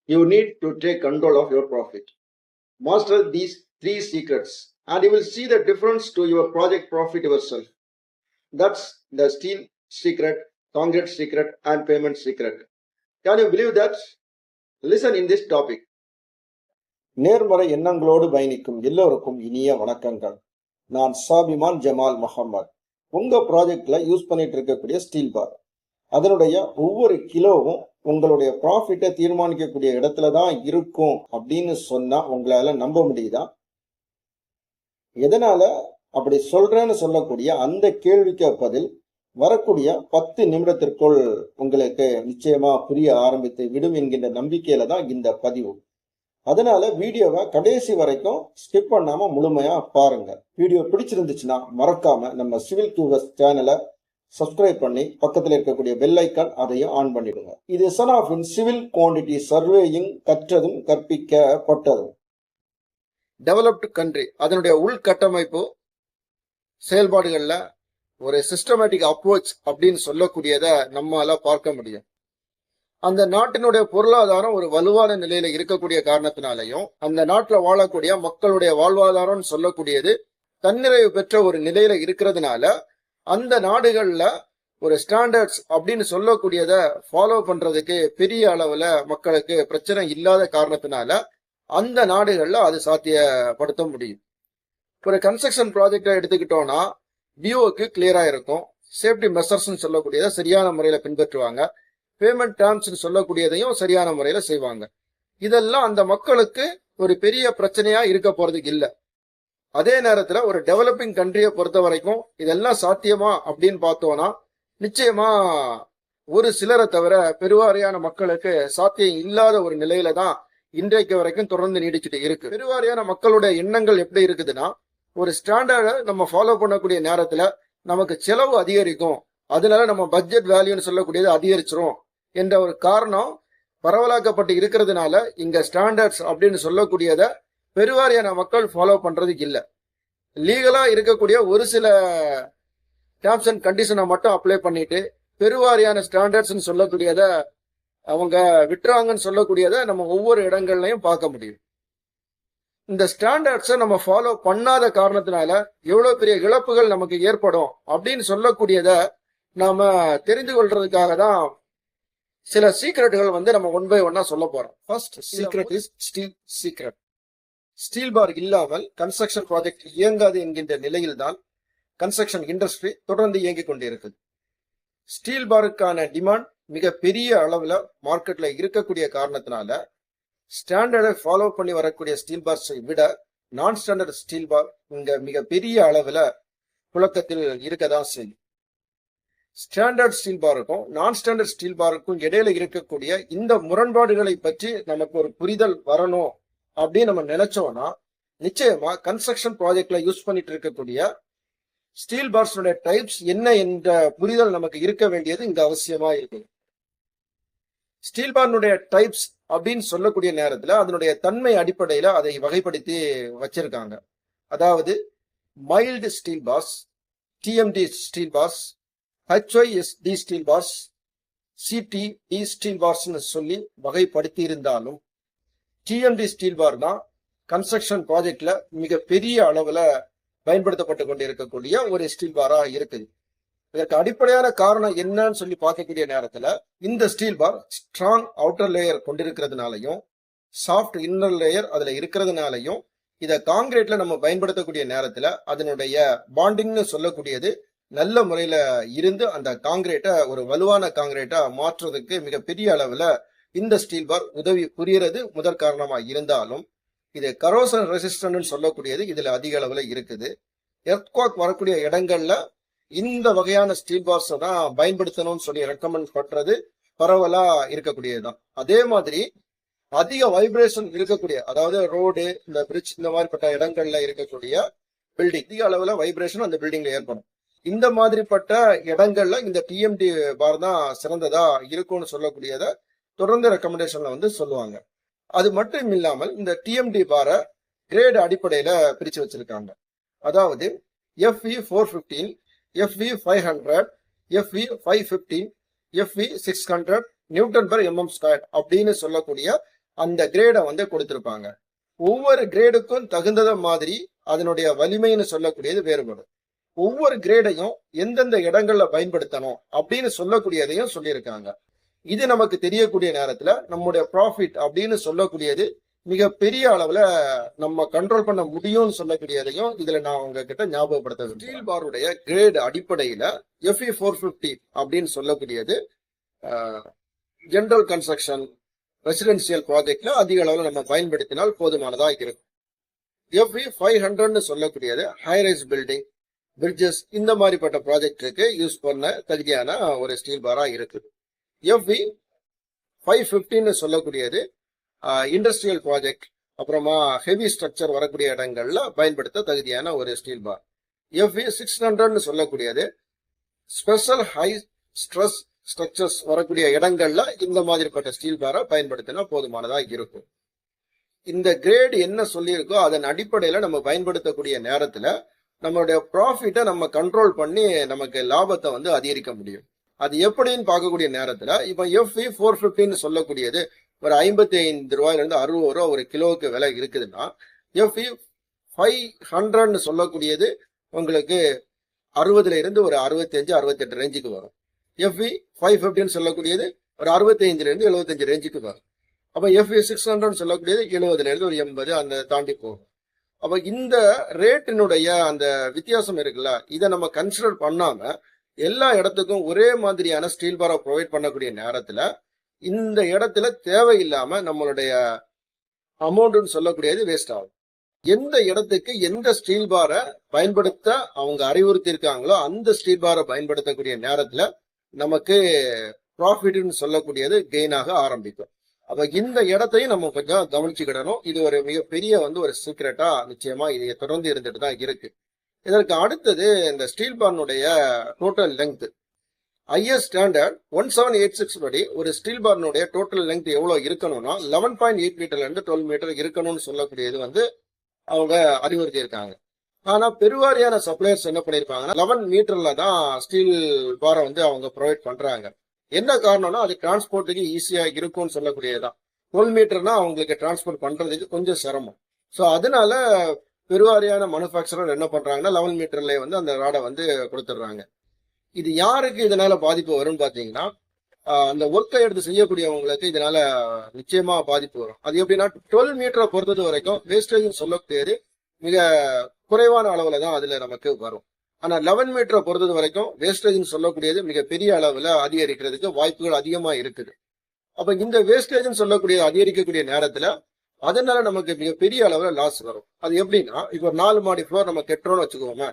you need to take control of your profit. Master these 3 secrets and you will see the difference to your project profit yourself. That's the steel secret, concrete secret and payment secret. Can you believe that? Listen in this topic. நேர்மறை எண்ணங்களோடு பயணிக்கும் எல்லோருக்கும் இனிய வணக்கங்கள். நான் சாபிமான் Jamal Mohammed. உங்க ப்ராஜெக்ட்ல use பண்ணிட்டு இருக்கக்கூடிய ஸ்டீல் பார், அதனுடைய ஒவ்வொரு கிலோவும் உங்களுடைய ப்ராஃபிட்டை தீர்மானிக்கக்கூடிய இடத்துல தான் இருக்கும் அப்படின்னு சொன்னா உங்களால நம்ப முடியுதா? எதனால அப்படி சொல்றேன்னு சொல்லக்கூடிய அந்த கேள்விக்கு பதில் வரக்கூடிய 10 நிமிடத்திற்குள் உங்களுக்கு நிச்சயமா புரிய ஆரம்பித்து விடும் என்கின்ற நம்பிக்கையில தான் இந்த பதிவு. அதனால வீடியோவை கடைசி வரைக்கும் ஸ்கிப் பண்ணாம முழுமையா பாருங்க. வீடியோ பிடிச்சிருந்துச்சுன்னா மறக்காம நம்ம சிவில் கியூவஸ் சேனலை சப்ஸ்கிரைப் பண்ணி பக்கத்தில் இருக்கக்கூடிய பெல் ஐக்கான் அதையும் ஆன் பண்ணிடுங்க. இது சனாஃபின் சிவில் குவான்டிட்டி சர்வேயிங், கற்றதும் கற்பிக்கப்பட்டதும். டெவலப்டு கண்ட்ரி அதனுடைய உள்கட்டமைப்பு செயல்பாடுகள்ல ஒரு சிஸ்டமேட்டிக் அப்ரோச் அப்படின்னு சொல்லக்கூடியதை நம்மால பார்க்க முடியும். அந்த நாட்டினுடைய பொருளாதாரம் ஒரு வலுவான நிலையில இருக்கக்கூடிய காரணத்தினாலையும் அந்த நாட்டில் வாழக்கூடிய மக்களுடைய வாழ்வாதாரம் சொல்லக்கூடியது தன்னிறைவு பெற்ற ஒரு நிலையில இருக்கிறதுனால அந்த நாடுகள்ல ஒரு ஸ்டாண்டர்ட்ஸ் அப்படின்னு சொல்லக்கூடியத ஃபாலோ பண்றதுக்கு பெரிய அளவுல மக்களுக்கு பிரச்சனை இல்லாத காரணத்தினால அந்த நாடுகள்ல அது சாத்தியப்படுத்த முடியும். ஒரு கன்ஸ்ட்ரக்ஷன் ப்ராஜெக்டை எடுத்துக்கிட்டோம்னா பிஓக்கு கிளியரா இருக்கும். சேஃப்டி மெஷர்ஸ் சொல்லக்கூடியதை சரியான முறையில பின்பற்றுவாங்க. பேமெண்ட் டேர்ம்ஸ் சொல்லக்கூடியதையும் சரியான முறையில செய்வாங்க. இதெல்லாம் அந்த மக்களுக்கு ஒரு பெரிய பிரச்சனையா இருக்க போறதுக்கு இல்லை. அதே நேரத்துல ஒரு டெவலப்பிங் கண்ட்ரியை பொறுத்த வரைக்கும் இதெல்லாம் சாத்தியமா அப்படின்னு பார்த்தோம்னா நிச்சயமா ஒரு சிலரை தவிர பெருவாரியான மக்களுக்கு சாத்தியம் இல்லாத ஒரு நிலையில தான் இன்றைக்கு வரைக்கும் தொடர்ந்து நீடிச்சுட்டு இருக்கு. பெருவாரியான மக்களுடைய எண்ணங்கள் எப்படி இருக்குதுன்னா, ஒரு ஸ்டாண்டர்டை நம்ம ஃபாலோ பண்ணக்கூடிய நேரத்துல நமக்கு செலவு அதிகரிக்கும், அதனால நம்ம பட்ஜெட் வேல்யூன்னு சொல்லக்கூடியது அதிகரிச்சிரும் என்ற ஒரு காரணம் பரவலாக்கப்பட்டு இருக்கிறதுனால இங்க ஸ்டாண்டர்ட்ஸ் அப்படின்னு சொல்லக்கூடியத பெருவாரியான மக்கள் ஃபாலோ பண்றதுக்கு இல்லை. லீகலா இருக்கக்கூடிய ஒரு சில டேர்ம்ஸ் அண்ட் கண்டிஷனை மட்டும் அப்ளை பண்ணிட்டு பெருவாரியான ஸ்டாண்டர்ட்ஸ் சொல்லக்கூடியத அவங்க விட்டுறாங்கன்னு சொல்லக்கூடியதை நம்ம ஒவ்வொரு இடங்கள்லையும் பார்க்க முடியும். இந்த ஸ்டாண்டர்ட்ஸை நம்ம ஃபாலோ பண்ணாத காரணத்தினால எவ்வளவு பெரிய இழப்புகள் நமக்கு ஏற்படும் அப்படின்னு சொல்லக்கூடியத நாம தெரிந்து கொள்றதுக்காக தான் சில சீக்ரெட்டுகள் நம்ம 1 by 1 சொல்ல போறோம். First secret is steel secret. Steel bar இல்லாமல் கன்ஸ்ட்ரக்ஷன் ப்ராஜெக்ட் இயங்காது என்கின்ற நிலையில்தான் கன்ஸ்ட்ரக்ஷன் இண்டஸ்ட்ரி தொடர்ந்து இயங்கிக் கொண்டிருக்குது. ஸ்டீல் பாருக்கான டிமாண்ட் மிக பெரிய அளவுல மார்க்கெட்ல இருக்கக்கூடிய காரணத்தினால ஸ்டாண்டர்டை ஃபாலோ பண்ணி வரக்கூடிய ஸ்டீல் பார்ஸை விட நான் ஸ்டாண்டர்ட் ஸ்டீல் பார் இங்க மிக பெரிய அளவுல புழக்கத்தில் இருக்கதான் செய்யும். ஸ்டாண்டர்ட் ஸ்டீல் பாருக்கும் நான் ஸ்டாண்டர்ட் ஸ்டீல் பாருக்கும் இடையில இருக்கக்கூடிய இந்த முரண்பாடுகளை பற்றி நமக்கு ஒரு புரிதல் வரணும் அப்படின்னு நம்ம நினைச்சோம்னா நிச்சயமா கன்ஸ்ட்ரக்ஷன் ப்ராஜெக்ட்ல யூஸ் பண்ணிட்டு இருக்கக்கூடிய ஸ்டீல் பார்ஸோட டைப்ஸ் என்ன என்ற புரிதல் நமக்கு இருக்க வேண்டியது இங்க அவசியமா இருக்கு. ஸ்டீல் பார்னுடைய டைப்ஸ் அப்படின்னு சொல்லக்கூடிய நேரத்துல அதனுடைய தன்மை அடிப்படையில அதை வகைப்படுத்தி வச்சிருக்காங்க. அதாவது mild steel bars, TMT steel bars, HYSD steel bars, CTD steel பார்ஸ்ன்னு சொல்லி வகைப்படுத்தி இருந்தாலும் டிஎம்டி ஸ்டீல் பார் தான் கன்ஸ்ட்ரக்ஷன் ப்ராஜெக்ட்ல மிக பெரிய அளவுல பயன்படுத்தப்பட்டு கொண்டிருக்கக்கூடிய ஒரு ஸ்டீல் பாரா இருக்குது. இதற்கு அடிப்படையான காரணம் என்னன்னு சொல்லி பார்க்கக்கூடிய நேரத்துல இந்த steel bar strong outer layer கொண்டிருக்கிறதுனாலையும் சாஃப்ட் இன்னர் லேயர் அதுல இருக்கிறதுனாலையும் இதை காங்கிரீட்ல நம்ம பயன்படுத்தக்கூடிய நேரத்துல அதனுடைய பாண்டிங்னு சொல்லக்கூடியது நல்ல முறையில இருந்து அந்த காங்கிரீட்டை ஒரு வலுவான காங்கிரீட்டா மாற்றுறதுக்கு மிகப்பெரிய அளவுல இந்த ஸ்டீல் பார் உதவி புரியறது முதற் காரணமா இருந்தாலும் இது கரோசன் ரெசிஸ்டன்ட் சொல்லக்கூடியது இதுல அதிக அளவுல இருக்குது. எர்த்குவாக் வரக்கூடிய இடங்கள்ல இந்த வகையான ஸ்டீல் பார்ஸை தான் பயன்படுத்தணும்னு சொல்லி ரெக்கமெண்ட் பண்றது பரவலா இருக்கக்கூடியதுதான். அதே மாதிரி அதிக வைப்ரேஷன் இருக்கக்கூடிய, அதாவது ரோடு, இந்த பிரிட்ஜ், இந்த மாதிரிப்பட்ட இடங்கள்ல இருக்கக்கூடிய பில்டிங் அதிக அளவுல வைப்ரேஷன் அந்த பில்டிங்ல ஏற்படும். இந்த மாதிரிப்பட்ட இடங்கள்ல இந்த டிஎம்டி பார் தான் சிறந்ததா இருக்கும்னு சொல்லக்கூடியத தொடர்ந்து ரெக்கமெண்டேஷன்ல சொல்லுவாங்க. அது மட்டும் இல்லாமல் இந்த டிஎம்டி பாரை கிரேட் அடிப்படையில பிரிச்சு வச்சிருக்காங்க. அதாவது FE 415, FE 500, FE 515, FE 600 Newton per mm square அப்படின்னு சொல்லக்கூடிய அந்த கிரேடை வந்து கொடுத்திருப்பாங்க. ஒவ்வொரு கிரேடுக்கும் தகுந்தத மாதிரி அதனுடைய வலிமைன்னு சொல்லக்கூடியது வேறுபடும். ஒவ்வொரு கிரேடையும் எந்தெந்த இடங்கள்ல பயன்படுத்தணும் அப்படின்னு சொல்லக்கூடியதையும் சொல்லியிருக்காங்க. இது நமக்கு தெரியக்கூடிய நேரத்துல நம்முடைய ப்ராஃபிட் அப்படின்னு சொல்லக்கூடியது மிக பெரிய அளவுல நம்ம கண்ட்ரோல் பண்ண முடியும்னு சொல்லக்கூடியதையும் இதுல நான் உங்ககிட்ட ஞாபகப்படுத்த ஸ்டீல் பாருடைய கிரேட் அடிப்படையில FE450 அப்படின்னு சொல்லக்கூடியது ஜெனரல் கன்ஸ்ட்ரக்ஷன் ரெசிடென்சியல் ப்ராஜெக்ட்ல அதிக அளவுல நம்ம பயன்படுத்தினால் போதுமானதா இருக்கும். FE500 சொல்லக்கூடியது ஹைரைஸ் பில்டிங், பிரிட்ஜஸ் இந்த மாதிரிப்பட்ட ப்ராஜெக்டுக்கு யூஸ் பண்ண தகுதியான ஒரு ஸ்டீல் பாரா இருக்குது. FE550 சொல்லக்கூடியது இண்டஸ்ட்ரியல் ப்ராஜெக்ட், அப்புறமா ஹெவி ஸ்ட்ரக்சர் வரக்கூடிய இடங்கள்ல பயன்படுத்த தகுதியான ஒரு ஸ்டீல் பார். FE600 சொல்லக்கூடியது ஸ்பெஷல் ஹை ஸ்ட்ரெஸ் ஸ்ட்ரக்சர்ஸ் வரக்கூடிய இடங்கள்ல இந்த மாதிரிப்பட்ட ஸ்டீல் பாரை பயன்படுத்தினா போதுமானதா இருக்கும். இந்த கிரேட் என்ன சொல்லியிருக்கோ அதன் அடிப்படையில நம்ம பயன்படுத்தக்கூடிய நேரத்துல நம்மளுடைய ப்ராஃபிட்டை நம்ம கண்ட்ரோல் பண்ணி நமக்கு லாபத்தை வந்து அதிகரிக்க முடியும். அது எப்படின்னு பார்க்கக்கூடிய நேரத்துல இப்ப FE450 சொல்லக்கூடியது ஒரு 55 ரூபாயிலிருந்து 60 ரூபா ஒரு கிலோவுக்கு விலை இருக்குதுன்னா FE500 சொல்லக்கூடியது உங்களுக்கு 60ல இருந்து ஒரு 65 68 ரேஞ்சுக்கு வரும். FE550 சொல்லக்கூடியது ஒரு 65ல இருந்து 75 ரேஞ்சுக்கு வரும். அப்ப FE600 சொல்லக்கூடியது 70ல இருந்து ஒரு 80 அந்த தாண்டி போகும். அப்ப இந்த ரேட்டினுடைய அந்த வித்தியாசம் இருக்குல்ல, இதை நம்ம கன்சிடர் பண்ணாம எல்லா இடத்துக்கும் ஒரே மாதிரியான ஸ்டீல் பாரை ப்ரொவைட் பண்ணக்கூடிய நேரத்துல இந்த இடத்துல தேவையில்லாம நம்மளுடைய அமௌண்ட்னு சொல்லக்கூடியது வேஸ்ட் ஆகும். எந்த இடத்துக்கு எந்த ஸ்டீல் பாரை பயன்படுத்த அவங்க அறிவுறுத்தி இருக்காங்களோ அந்த ஸ்டீல் பாரை பயன்படுத்தக்கூடிய நேரத்துல நமக்கு ப்ராஃபிட்னு சொல்லக்கூடியது கெயினாக ஆரம்பிக்கும். அப்ப இந்த இடத்தையும் நம்ம கொஞ்சம் கவனிச்சுக்கிடணும். இது ஒரு மிகப்பெரிய வந்து ஒரு சீக்ரெட்டா நிச்சயமா இதை தொடர்ந்து இருந்துட்டு தான் இருக்கு. இதற்கு அடுத்தது இந்த ஸ்டீல் பார்னுடைய டோட்டல் லெங்க். IS ஸ்டாண்டர்ட் 1786 படி ஒரு ஸ்டீல் பார்னுடைய டோட்டல் லெங்க் எவ்வளவு இருக்கணும்னா 11.8 மீட்டர்ல இருந்து 12 மீட்டர் இருக்கணும்னு சொல்லக்கூடியது வந்து அவங்க அறிவுறுத்தி இருக்காங்க. ஆனா பெருவாரியான சப்ளையர்ஸ் என்ன பண்ணிருப்பாங்கன்னா 11 மீட்டர்ல தான் ஸ்டீல் பாரை வந்து அவங்க ப்ரொவைட் பண்றாங்க. என்ன காரணம்னா அது டிரான்ஸ்போர்ட்டுக்கு ஈஸியா இருக்கும்னு சொல்லக்கூடியதுதான். 12 மீட்டர்னா அவங்களுக்கு டிரான்ஸ்போர்ட் பண்றதுக்கு கொஞ்சம் சிரமம். ஸோ அதனால பெருவாரியான மேனுஃபேக்சரர் என்ன பண்றாங்கன்னா 11 மீட்டர்லயே வந்து அந்த ராடை வந்து கொடுத்துட்றாங்க. இது யாருக்கு இதனால பாதிப்பு வரும்னு பாத்தீங்கன்னா அந்த ஒர்க்கை எடுத்து செய்யக்கூடியவங்களுக்கு இதனால நிச்சயமா பாதிப்பு வரும். அது எப்படின்னா 12 மீட்டரை பொறுத்தது வரைக்கும் வேஸ்டேஜ் சொல்லக்கூடியது மிக குறைவான அளவுல தான் அதுல நமக்கு வரும். ஆனா 11 மீட்டரை பொறுத்தது வரைக்கும் வேஸ்டேஜ் சொல்லக்கூடியது மிக பெரிய அளவுல அதிகரிக்கிறதுக்கு வாய்ப்புகள் அதிகமா இருக்குது. அப்ப இந்த வேஸ்டேஜ் சொல்லக்கூடியது அதிகரிக்கக்கூடிய நேரத்துல அதனால நமக்கு மிகப்பெரிய அளவுல லாஸ் வரும். அது எப்படின்னா இப்ப 4 மாடி ஃப்ளோர் நம்ம கெட்டுறோம்னு வச்சுக்கோங்க.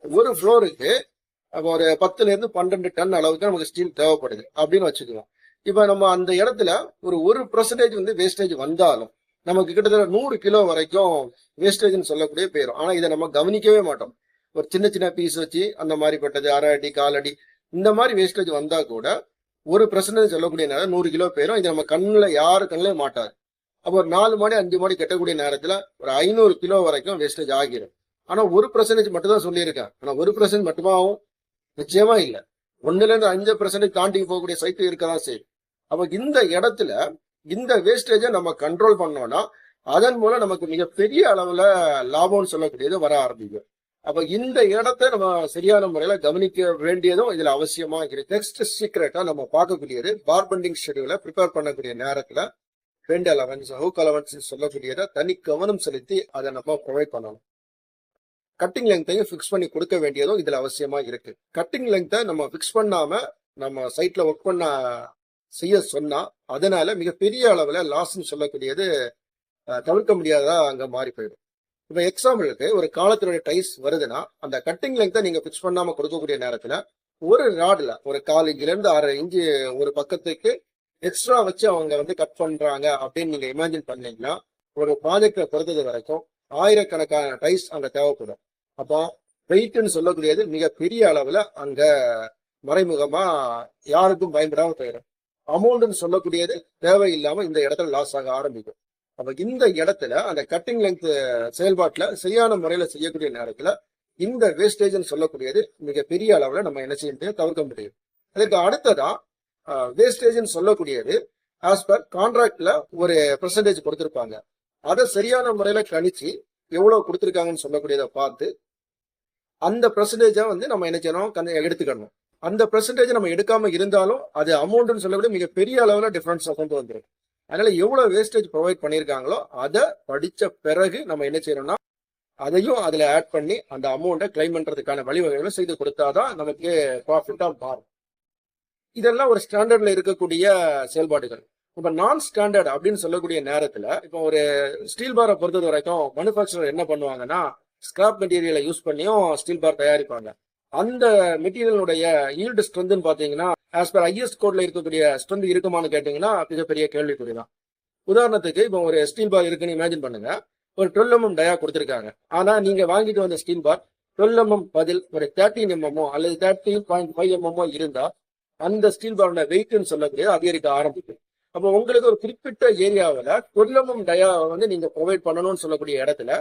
ஒரு ஃப்ளோருக்கு ஒரு 10ல இருந்து 12 டன் அளவுக்கு நமக்கு ஸ்டீல் தேவைப்படுது அப்படின்னு வச்சுக்குவோம். இப்ப நம்ம அந்த இடத்துல ஒரு 1% வந்து வேஸ்டேஜ் வந்தாலும் நமக்கு கிட்டத்தட்ட 100 கிலோ வரைக்கும் வேஸ்டேஜ்னு சொல்லக்கூடிய போயிடும். ஆனா இதை நம்ம கவனிக்கவே மாட்டோம். ஒரு சின்ன சின்ன பீஸ் வச்சு அந்த மாதிரிப்பட்டது 1/2 அடி 1/4 அடி இந்த மாதிரி வேஸ்டேஜ் வந்தா கூட 1% சொல்லக்கூடிய நேரம் 100 கிலோ போயிடும். இது நம்ம கண்ணுல யாரு கண்ணுலயும் மாட்டாது. அப்போ ஒரு 4 மாடி 5 மாடி கட்டக்கூடிய நேரத்துல ஒரு 500 கிலோ வரைக்கும் வேஸ்டேஜ் ஆகிரும். ஆனா 1% மட்டும் தான் சொல்லியிருக்கேன். ஆனா 1% மட்டுமாவும் நிச்சயமா இல்ல. 1ல இருந்து 5% தாண்டி போகக்கூடிய சைக்கிள் இருக்கதான் செய்யும். அப்ப இந்த இடத்துல இந்த வேஸ்டேஜை நம்ம கண்ட்ரோல் பண்ணோம்னா அதன் மூலம் நமக்கு மிகப்பெரிய அளவுல லாபம்னு சொல்லக்கூடியது வர ஆரம்பிக்கும். அப்ப இந்த இடத்தை நம்ம சரியான முறையில கவனிக்க வேண்டியதும் இதுல அவசியமா இருக்கு. நெக்ஸ்ட் சீக்ரெட்டா நம்ம பார்க்கக்கூடியது பார்பெண்டிங் ஷெட்யூலை ப்ரிப்பேர் பண்ணக்கூடிய நேரத்துல பெண்ட் அலவன்ஸ், ஹூக் அலவன்ஸ் சொல்லக்கூடியதை தனி கவனம் செலுத்தி அதை நம்ம ப்ரொவைட் பண்ணணும். கட்டிங் லெங்த்தையும் ஃபிக்ஸ் பண்ணி கொடுக்க வேண்டியதும் இதுல அவசியமா இருக்கு. கட்டிங் லெங்த்தை நம்ம ஃபிக்ஸ் பண்ணாம நம்ம சைட்ல ஒர்க் பண்ண செய்ய சொன்னா அதனால மிகப்பெரிய அளவுல லாஸ்ன்னு சொல்லக்கூடியது தவிர்க்க முடியாததா அங்க மாறி போயிடும். இப்ப எக்ஸாம்பிளுக்கு ஒரு காலத்தினுடைய டைஸ் வருதுன்னா அந்த கட்டிங் லெங்த்தை நீங்க ஃபிக்ஸ் பண்ணாம கொடுக்கக்கூடிய நேரத்துல ஒரு ராடுல ஒரு 1/4 இன்ச்சுல இருந்து 1/2 இன்ச்சு ஒரு பக்கத்துக்கு எக்ஸ்ட்ரா வச்சு அவங்க வந்து கட் பண்றாங்க அப்படின்னு நீங்க இமேஜின் பண்ணீங்கன்னா ஒரு ப்ராஜெக்டை பொறுத்தது வரைக்கும் ஆயிரக்கணக்கான டைஸ் அங்க தேவைப்படும். அப்போ வெயிட்னு சொல்லக்கூடியது மிக பெரிய அளவுல அங்க மறைமுகமா யாருக்கும் பயன்படாம போயிடும். அமௌண்ட்னு சொல்லக்கூடியது தேவையில்லாம இந்த இடத்துல லாஸ் ஆக ஆரம்பிக்கும். அப்ப இந்த இடத்துல அந்த கட்டிங் லெங்த் செயல்பாட்டுல சரியான முறையில செய்யக்கூடிய நேரத்துல இந்த வேஸ்டேஜ்னு சொல்லக்கூடியது மிக பெரிய அளவுல நம்ம என்ன செய்ய தவிர்க்க முடியும். அதுக்கு அடுத்ததான் வேஸ்டேஜ்னு சொல்லக்கூடியது ஆஸ் பர் கான்ட்ராக்ட்ல ஒரு பெர்சன்டேஜ் கொடுத்திருப்பாங்க. அதை சரியான முறையில கணிச்சு எவ்வளவு கொடுத்திருக்காங்கன்னு சொல்லக்கூடியதை பார்த்து அந்த பெர்சன்டேஜை வந்து நம்ம என்ன செய்யணும், எடுத்துக்கணும். அந்த பெர்சன்டேஜ் நம்ம எடுக்காம இருந்தாலும் அது அமௌண்ட்னு சொல்லக்கூடிய மிகப்பெரிய அளவுல டிஃபரன்ஸ் கொண்டு வந்துடும். அதனால எவ்வளவு வேஸ்டேஜ் ப்ரொவைட் பண்ணியிருக்காங்களோ அதை படிச்ச பிறகு நம்ம என்ன செய்யணும்னா அதையும் அதுல ஆட் பண்ணி அந்த அமௌண்ட்டை கிளைம் பண்றதுக்கான வழிவகைகளை செய்து கொடுத்தாதான் நமக்கு ப்ராஃபிட்டா மாறும். இதெல்லாம் ஒரு ஸ்டாண்டர்ட்ல இருக்கக்கூடிய செயல்பாடுகள். இப்ப நான் ஸ்டாண்டர்ட் அப்படின்னு சொல்லக்கூடிய நேரத்துல இப்போ ஒரு ஸ்டீல் பாரை பொறுத்தது வரைக்கும் மேனுஃபேக்சரர் என்ன பண்ணுவாங்கன்னா ஸ்கிராப் மெட்டீரியலை யூஸ் பண்ணியும் ஸ்டீல் பார் தயாரிப்பாங்க. அந்த மெட்டீரியலுடைய ஈல்டு ஸ்ட்ரென்த்னு பாத்தீங்கன்னா ஆஸ் பர் ஐஎஸ் கோட்ல இருக்கக்கூடிய ஸ்ட்ரென்த் இருக்குமான்னு கேட்டீங்கன்னா மிகப்பெரிய கேள்விக்குறிதான். உதாரணத்துக்கு இப்போ ஒரு ஸ்டீல் பார் இருக்குன்னு இமேஜின் பண்ணுங்க. ஒரு 12 mm டயா கொடுத்துருக்காங்க. ஆனா நீங்க வாங்கிட்டு வந்த ஸ்டீல் பார் 12 mm பதில் ஒரு 13 mm அல்லது 13.5 mm இருந்தா அந்த ஸ்டீல் பாரோட வெயிட்னு சொல்லக்கூடிய அதிகரிக்க ஆரம்பிக்கும். அப்போ உங்களுக்கு ஒரு குறிப்பிட்ட ஏரியாவில் 12 mm டயா வந்து நீங்க ப்ரொவைட் பண்ணணும்னு சொல்லக்கூடிய இடத்துல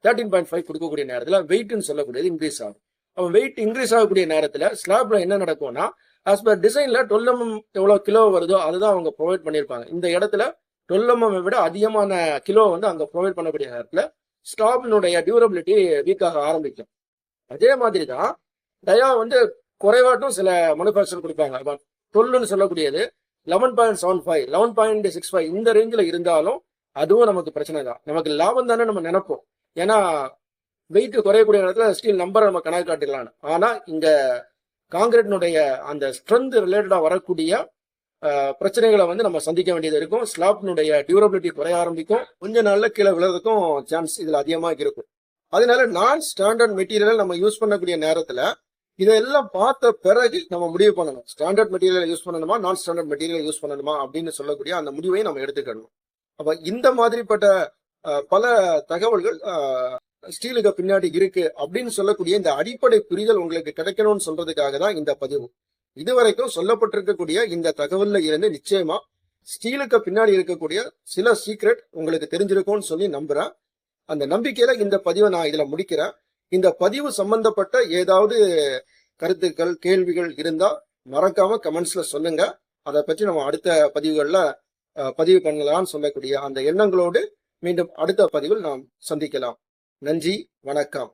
13.5 கொடுக்கக்கூடிய நேரத்துல வெயிட்னு சொல்லக்கூடியது இன்க்ரீஸ் ஆகும். அப்போ வெயிட் இன்க்ரீஸ் ஆகக்கூடிய நேரத்துல ஸ்லாப்ல என்ன நடக்கும்னா ஆஸ் பர் டிசைன்ல 12 mm எவ்வளவு கிலோ வருதோ அதுதான் அவங்க ப்ரொவைட் பண்ணியிருப்பாங்க. இந்த இடத்துல 12 mm விட அதிகமான கிலோ வந்து அங்க ப்ரொவைட் பண்ணக்கூடிய நேரத்துல ஸ்டாப்னுடைய டியூரபிலிட்டி வீக் ஆக ஆரம்பிக்கும். அதே மாதிரி தான் டயா வந்து குறைவாட்டும் சில மேனுஃபேக்சர் கொடுப்பாங்க. 12ன்னு சொல்லக்கூடியது 11.75 11.65 இந்த ரேஞ்சில் இருந்தாலும் அதுவும் நமக்கு பிரச்சனை தான். நமக்கு லாபம் தானே நம்ம நினைப்போம். ஏன்னா வெயிட் குறையக்கூடிய நேரத்துல ஸ்டீல் நம்பரை நம்ம கணக்கு காட்டிடலாம். ஆனா இங்க காங்கிரீட்னுடைய அந்த ஸ்ட்ரென்த் ரிலேட்டடா வரக்கூடிய பிரச்சனைகளை வந்து நம்ம சந்திக்க வேண்டியது இருக்கும். ஸ்லாப்னுடைய டியூரபிலிட்டி குறைய ஆரம்பிக்கும். கொஞ்ச நாள்ல கீழே விழுறதுக்கும் சான்ஸ் இதுல அதிகமாக இருக்கும். அதனால நான் ஸ்டாண்டர்ட் மெட்டீரியல் நம்ம யூஸ் பண்ணக்கூடிய நேரத்துல இதெல்லாம் பார்த்த பிறகு நம்ம முடிவு பண்ணணும். ஸ்டாண்டர்ட் மெட்டீரியல் யூஸ் பண்ணணுமா, நான் ஸ்டாண்டர்ட் மெட்டீரியல் யூஸ் பண்ணணுமா அப்படின்னு சொல்லக்கூடிய அந்த முடிவை நம்ம எடுத்துக்கணும். அப்ப இந்த மாதிரிப்பட்ட பல தகவல்கள் ஸ்டீலுக்கு பின்னாடி இருக்கு அப்படின்னு சொல்லக்கூடிய இந்த அடிப்படை புரிதல் உங்களுக்கு கிடைக்கணும்னு சொல்றதுக்காக தான் இந்த பதிவு. இதுவரைக்கும் சொல்லப்பட்டிருக்கக்கூடிய இந்த தகவல்ல இருந்து நிச்சயமா ஸ்டீலுக்கு பின்னாடி இருக்கக்கூடிய சில சீக்ரெட் உங்களுக்கு தெரிஞ்சிருக்கும்னு சொல்லி நம்புறேன். அந்த நம்பிக்கையில இந்த பதிவை நான் இதுல முடிக்கிறேன். இந்த பதிவு சம்பந்தப்பட்ட ஏதாவது கருத்துக்கள், கேள்விகள் இருந்தா மறக்காம கமெண்ட்ஸ்ல சொல்லுங்க. அதை பற்றி நம்ம அடுத்த பதிவுகள்ல பதிவு பண்ணலாம்னு சொல்லக்கூடிய அந்த எண்ணங்களோடு மீண்டும் அடுத்த பதிவில் நாம் சந்திக்கலாம். நன்றி, வணக்கம்.